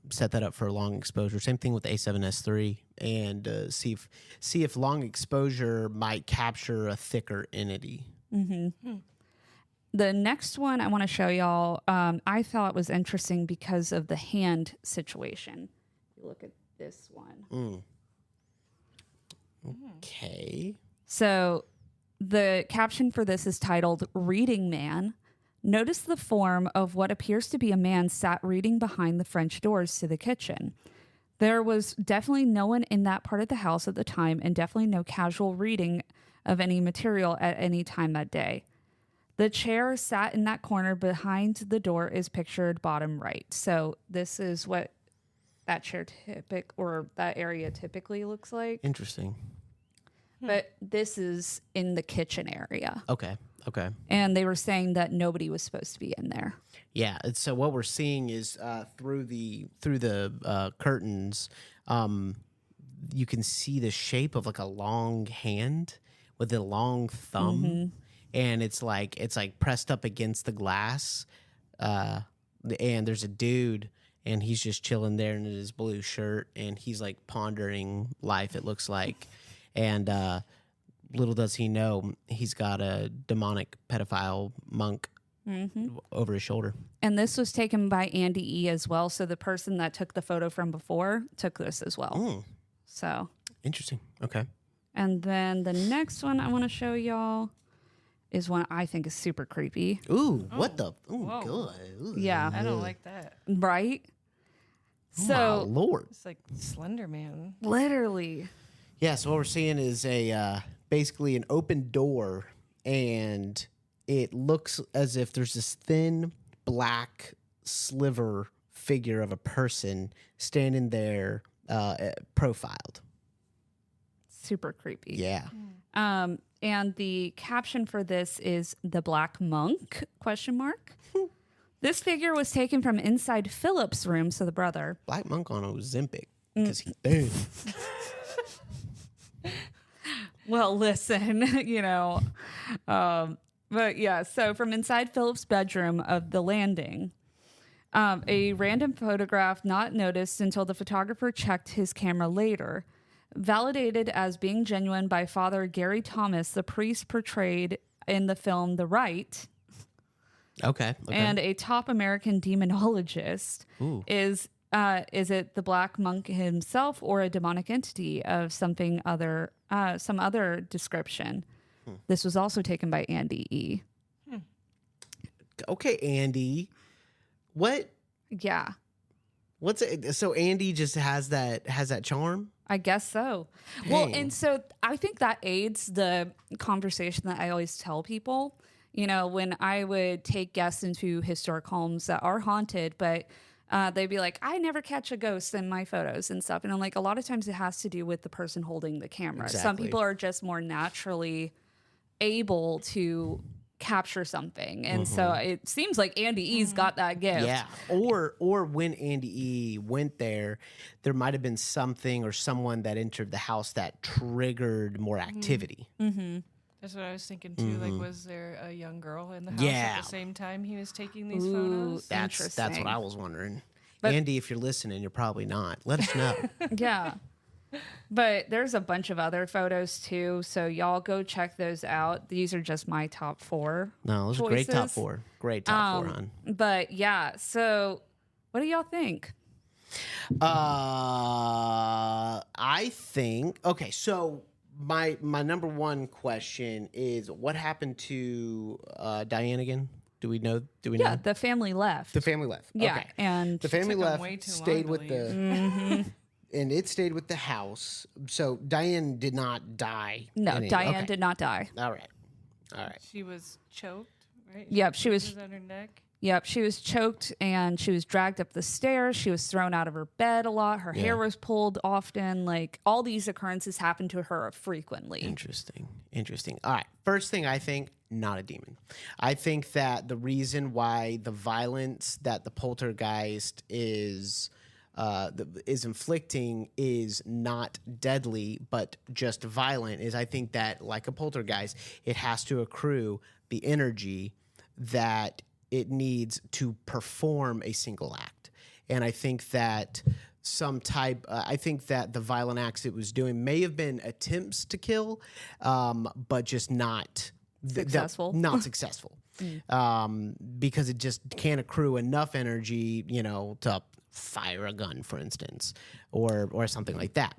set that up for long exposure. Same thing with the A7S III, and see if long exposure might capture a thicker entity. Mm-hmm. The next one I want to show y'all, I thought was interesting because of the hand situation. Look at this one. Okay. So the caption for this is titled "Reading Man." Notice the form of what appears to be a man sat reading behind the French doors to the kitchen. There was definitely no one in that part of the house at the time, and definitely no casual reading of any material at any time that day. The chair sat in that corner behind the door is pictured bottom right. So this is what that chair that area typically looks like. Interesting. But this is in the kitchen area. Okay. And they were saying that nobody was supposed to be in there. Yeah. So what we're seeing is through the curtains, you can see the shape of like a long hand with a long thumb. Mm-hmm. And it's like pressed up against the glass, and there's a dude, and he's just chilling there in his blue shirt, and he's like pondering life, it looks like. And little does he know, he's got a demonic pedophile monk over his shoulder. And this was taken by Andy E. as well. So the person that took the photo from before took this as well. So interesting. Okay. And then the next one I want to show y'all is one I think is super creepy. Ooh, what the? Ooh, good. Ooh, yeah. I don't like that. Right? So, my Lord. It's like Slender Man. Literally. Yeah, so what we're seeing is basically an open door, and it looks as if there's this thin black sliver figure of a person standing there profiled. Super creepy. Yeah. And the caption for this is "The Black Monk?" ? This figure was taken from inside Philip's room, so the brother. Black Monk on Ozempic because he thin. Well, listen, but yeah. So from inside Philip's bedroom of the landing, a random photograph not noticed until the photographer checked his camera later. Validated as being genuine by Father Gary Thomas, the priest portrayed in the film The Rite. Okay. And a top American demonologist. Ooh. Is it the Black Monk himself or a demonic entity of some other description? This was also taken by Andy E. Okay, Andy. What? Yeah. What's it? So Andy just has that charm? I guess so. Dang. Well, and so I think that aids the conversation that I always tell people. When I would take guests into historic homes that are haunted, but they'd be like, I never catch a ghost in my photos and stuff. And I'm like, a lot of times it has to do with the person holding the camera. Exactly. Some people are just more naturally able to capture something. And so it seems like Andy E's got that gift. Yeah. Or when Andy E went there might have been something or someone that entered the house that triggered more activity. Mm-hmm. That's what I was thinking too. Like, was there a young girl in the house at the same time he was taking these photos? That's what I was wondering. But, Andy, if you're listening, you're probably not. Let us know. Yeah. But there's a bunch of other photos too, so y'all go check those out. These are just my top 4. No, those are great top 4. Great top 4, hon. But yeah, so what do y'all think? I think so my number one question is, what happened to Diane again? Do we know? Yeah, the family left. The family left. Yeah, okay. and the family left. Stayed with the. And it stayed with the house. So Diane did not die. No, Diane did not die. All right. She was choked, right? Yep, she was on her neck. Yep, she was choked and she was dragged up the stairs. She was thrown out of her bed a lot. Her hair was pulled often. Like, all these occurrences happened to her frequently. Interesting. All right. First thing, I think, not a demon. I think that the reason why the violence that the poltergeist is inflicting is not deadly, but just violent, is I think that, like a poltergeist, it has to accrue the energy that it needs to perform a single act. And I think that I think that the violent acts it was doing may have been attempts to kill, but just not successful. Not successful. Because it just can't accrue enough energy, to fire a gun, for instance, or something like that.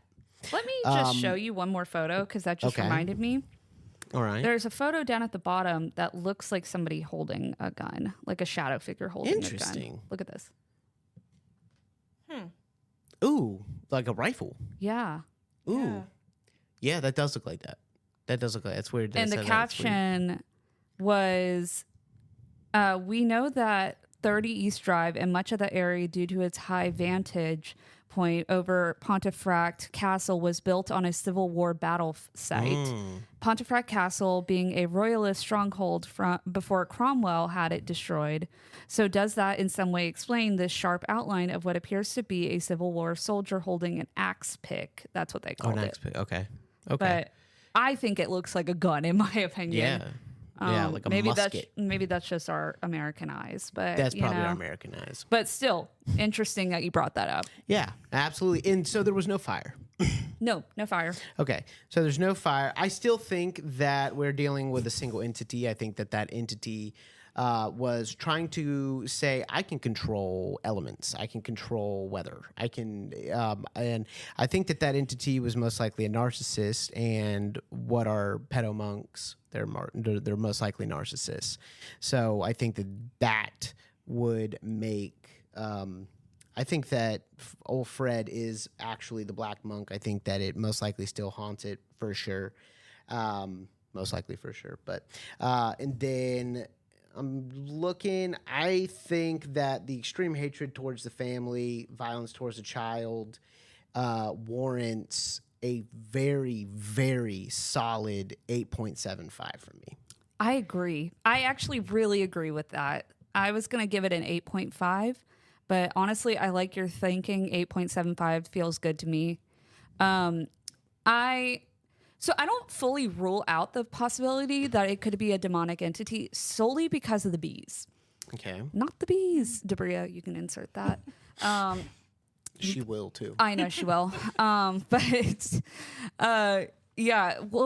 Let me just show you one more photo, because that just reminded me. All right. There's a photo down at the bottom that looks like somebody holding a gun, like a shadow figure holding a gun. Interesting. Look at this. Ooh, like a rifle. Yeah. Ooh. Yeah, that does look like that. That's weird. And the caption was, we know that 30 East Drive and much of the area, due to its high vantage point over Pontefract Castle, was built on a Civil War battle site. Pontefract Castle being a royalist stronghold before Cromwell had it destroyed. So does that in some way explain this sharp outline of what appears to be a Civil War soldier holding an axe pick? That's what they called it. Axe pick. Okay. But I think it looks like a gun, in my opinion. Yeah, like a musket. Maybe that's just our American eyes, but That's probably our American eyes. But still, interesting that you brought that up. Yeah, absolutely. And so there was no fire. No fire. Okay, so there's no fire. I still think that we're dealing with a single entity. I think that entity was trying to say, I can control elements. I can control weather. I can, and I think that entity was most likely a narcissist. And what are pedo monks? They're most likely narcissists. So I think that would make. I think that old Fred is actually the Black Monk. I think that it most likely still haunts it for sure. Most likely for sure. But and then I'm looking. I think that the extreme hatred towards the family, violence towards the child, warrants a very, very solid 8.75 from me. I agree. I actually really agree with that. I was going to give it an 8.5, but honestly, I like your thinking. 8.75 feels good to me. So I don't fully rule out the possibility that it could be a demonic entity solely because of the bees. Okay. Not the bees. Debria, you can insert that. She will too. I know she will.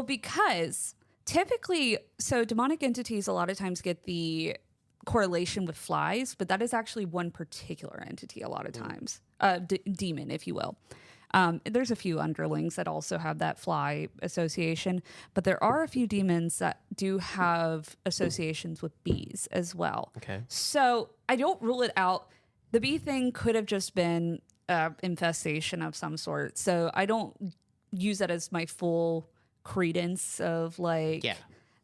Because typically, so demonic entities a lot of times get the correlation with flies, but that is actually one particular entity a lot of times. Demon, if you will. There's a few underlings that also have that fly association, but there are a few demons that do have associations with bees as well. Okay. So I don't rule it out. The bee thing could have just been infestation of some sort. So I don't use that as my full credence of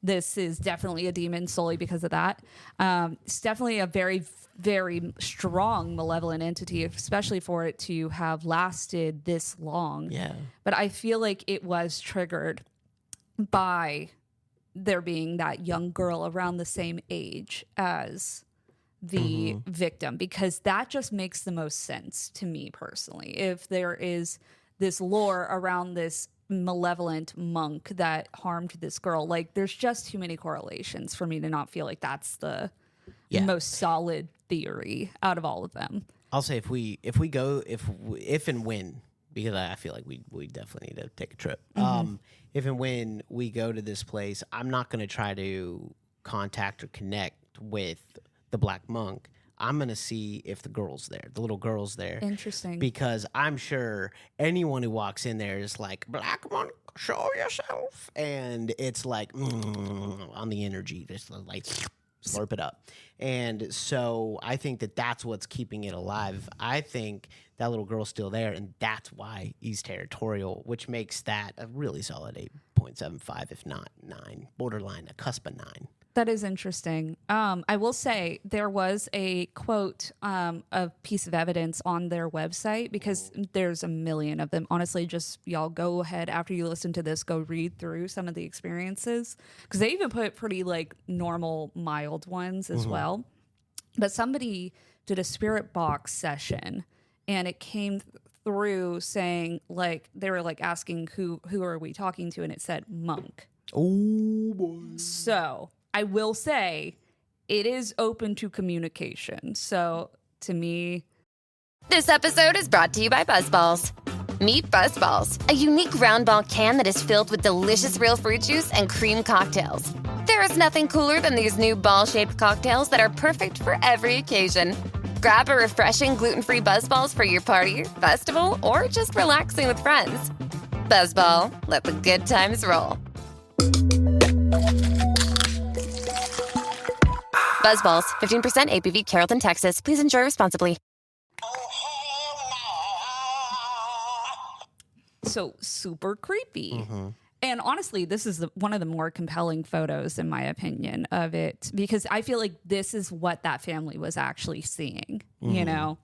this is definitely a demon solely because of that. It's definitely a very, very strong malevolent entity, especially for it to have lasted this long. Yeah. But I feel like it was triggered by there being that young girl around the same age as the victim, because that just makes the most sense to me personally. If there is this lore around this malevolent monk that harmed this girl, like there's just too many correlations for me to not feel like that's the most solid theory out of all of them. I'll say if and when, because I feel like we definitely need to take a trip. If and when we go to this place, I'm not going to try to contact or connect with the Black Monk. I'm going to see if the little girl's there. Interesting. Because I'm sure anyone who walks in there is like, Black Monk, show yourself. And it's like, on the energy, just like slurp it up. And so I think that that's what's keeping it alive. I think that little girl's still there, and that's why he's territorial, which makes that a really solid 8.75, if not 9, borderline a cusp of 9. That is interesting. I will say there was a quote, a piece of evidence on their website, because there's a million of them. Honestly, just y'all go ahead after you listen to this, go read through some of the experiences, because they even put pretty like normal, mild ones as well. But somebody did a spirit box session, and it came through saying, like, they were like asking who are we talking to, and it said monk. Oh boy. So I will say it is open to communication. So to me, This episode is brought to you by Buzzballs. Meet Buzzballs, a unique round ball can that is filled with delicious real fruit juice and cream cocktails. There is nothing cooler than these new ball-shaped cocktails that are perfect for every occasion. Grab a refreshing gluten-free Buzzballs for your party, festival, or just relaxing with friends. Buzzball, let the good times roll. Buzzballs, 15% ABV, Carrollton, Texas. Please enjoy responsibly. so super creepy. And honestly, this is one of the more compelling photos, in my opinion, of it, because I feel like this is what that family was actually seeing, you know?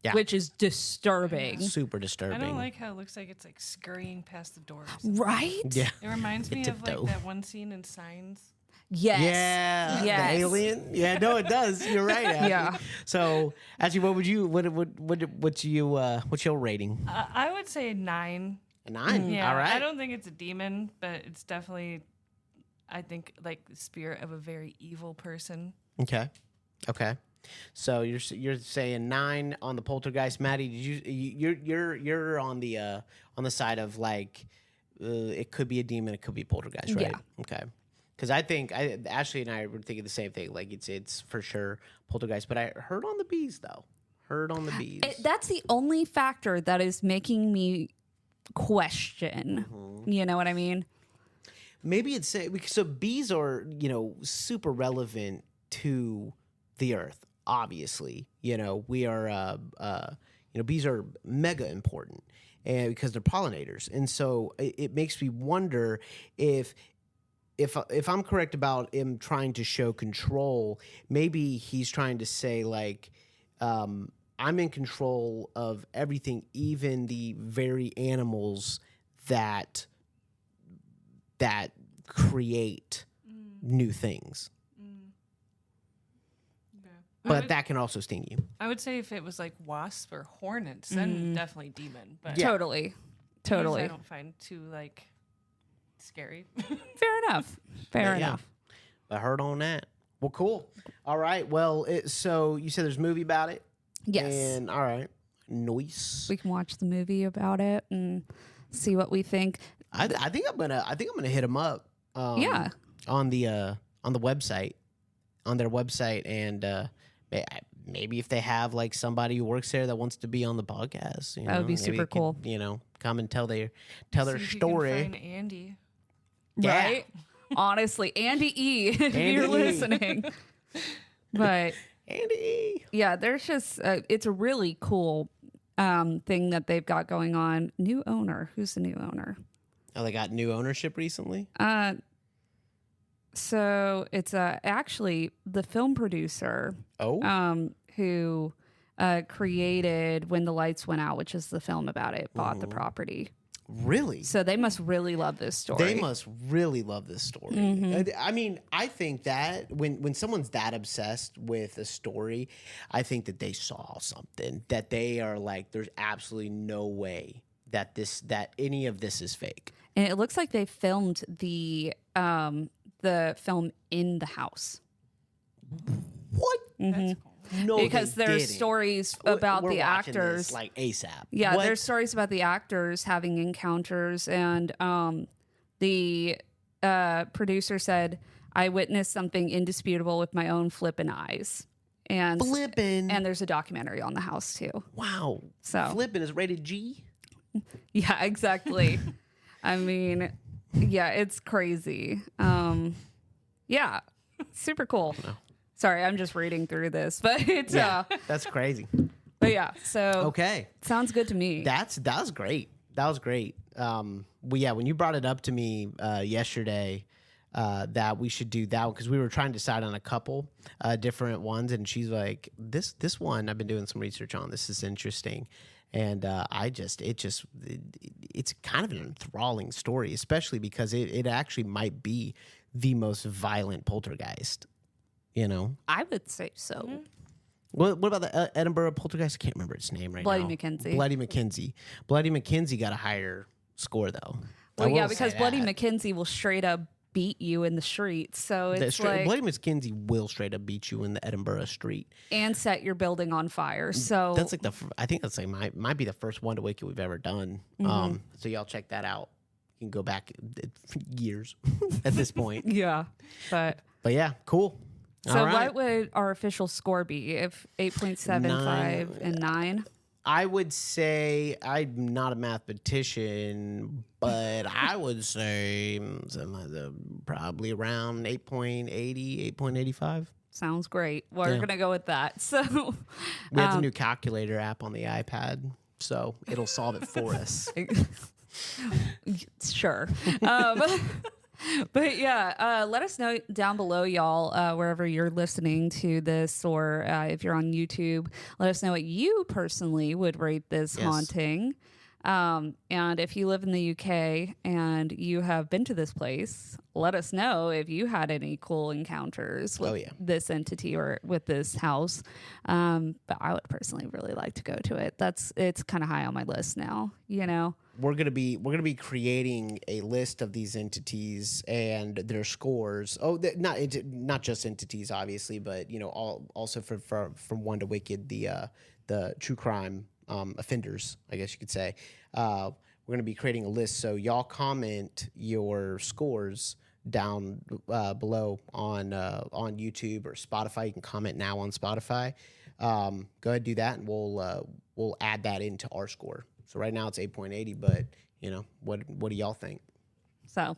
Yeah. Which is disturbing. Super disturbing. I don't like how it looks like it's like scurrying past the doors. Right? Yeah. It reminds me of like tiptoe. that one scene in Signs. Yes. Yeah, Yes. the alien. Yeah, no, it does. You're right. Ashley. Yeah. So, actually, what's your rating? I would say 9. A 9. Yeah, All right. I don't think it's a demon, but it's definitely, I think, like the spirit of a very evil person. Okay. So you're saying 9 on the Poltergeist, Maddie? You're on the side of like it could be a demon, it could be Poltergeist, right? Yeah. Okay. Because I think Ashley and I were thinking the same thing. Like it's for sure Poltergeist, but I heard on the bees though. That's the only factor that is making me question. You know what I mean? Maybe it's so bees are super relevant to the earth. Obviously, we are bees are mega important, and because they're pollinators, and so it makes me wonder if I'm correct about him trying to show control. Maybe he's trying to say like, I'm in control of everything, even the very animals that create new things. But that can also sting you. I would say if it was like wasps or hornets, then definitely demon. But Totally. bees I don't find too like scary. Fair enough. Fair enough. I heard on that. Well, cool. All right. Well, so you said there's a movie about it? Yes. And all right. Nice. We can watch the movie about it and see what we think. I think I'm gonna hit them up. Yeah. On the website, on their website, and maybe if they have like somebody who works there that wants to be on the podcast, That would be super cool. Come and tell their See if you story. can find Andy. Yeah. Right? Honestly, Andy E, if Andy you're E. listening. But Andy. yeah, there's just, it's a really cool thing that they've got going on. New owner. Who's the new owner? Oh, they got new ownership recently? So it's actually the film producer who created When the Lights Went Out, which is the film about it, bought the property. Really? So they must really love this story. They must really love this story. I mean, I think that when someone's that obsessed with a story, I think that they saw something that they are like, there's absolutely no way that any of this is fake. And it looks like they filmed the film in the house. What? That's cool. No, Because they there's didn't. stories about We're the watching actors. this, like ASAP. Yeah, What? there's stories about the actors having encounters, and the producer said, "I witnessed something indisputable with my own flippin' eyes." And Flippin'. and there's a documentary on the house too. Wow. So Flippin' is rated G? yeah, exactly. I mean, yeah, it's crazy. Yeah, super cool. Sorry, I'm just reading through this, but it's That's crazy. but yeah. So Okay. sounds good to me. That was great. That was great. When you brought it up to me yesterday, that we should do that one because we were trying to decide on a couple different ones, and she's like, this one I've been doing some research on. This is interesting. And it's kind of an enthralling story, especially because it actually might be the most violent poltergeist, you know? I would say so. Mm-hmm. What about the Edinburgh poltergeist? I can't remember its name right Bloody now. McKenzie. Bloody McKenzie. Bloody McKenzie got a higher score, though. Well, yeah, because Bloody McKenzie will straight up beat you in the streets. So it's like... Bloody McKenzie will straight up beat you in the Edinburgh street. And set your building on fire. So that's like I think that's like might be the first One to Wiki we've ever done. So y'all check that out. You can go back years at this point. Yeah. But yeah, cool. So what would our official score be if 8.75 and 9? I would say I'm not a mathematician, but I would say probably around 8.80, 8.85. Sounds great. We're going to go with that. So we have the new calculator app on the iPad, so it'll solve it for us. Sure. But yeah, let us know down below, y'all, wherever you're listening to this, or if you're on YouTube, let us know what you personally would rate this haunting. And if you live in the UK and you have been to this place, let us know if you had any cool encounters with this entity or with this house. But I would personally really like to go to it. It's kind of high on my list now, you know. We're gonna be creating a list of these entities and their scores. Oh, not just entities, obviously, but you know, also from One to Wicked, the true crime offenders, I guess you could say. We're gonna be creating a list, so y'all comment your scores down below on YouTube or Spotify. You can comment now on Spotify. Go ahead and do that, and we'll add that into our score. So right now it's 8.80, but you know, what do y'all think? So,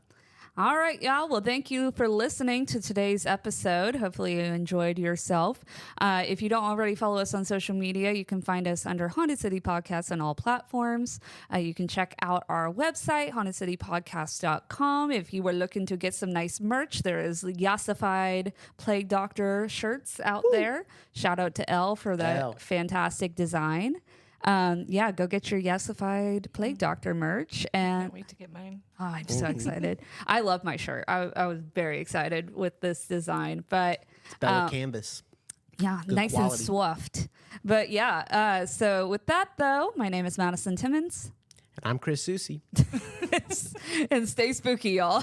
all right, y'all. Well, thank you for listening to today's episode. Hopefully you enjoyed yourself. If you don't already follow us on social media, you can find us under Haunted City Podcast on all platforms. You can check out our website, hauntedcitypodcast.com. If you were looking to get some nice merch, there is Yassified Plague Doctor shirts out there. Shout out to Elle for that fantastic design. Go get your Yassified Plague Doctor merch. And can't wait to get mine. Oh, I'm so excited. I love my shirt. I was very excited with this design, but it's Bella canvas. Yeah, good nice quality. and swaffed. But yeah, so with that though, my name is Madison Timmons. And I'm Chris Soucy. And stay spooky, y'all.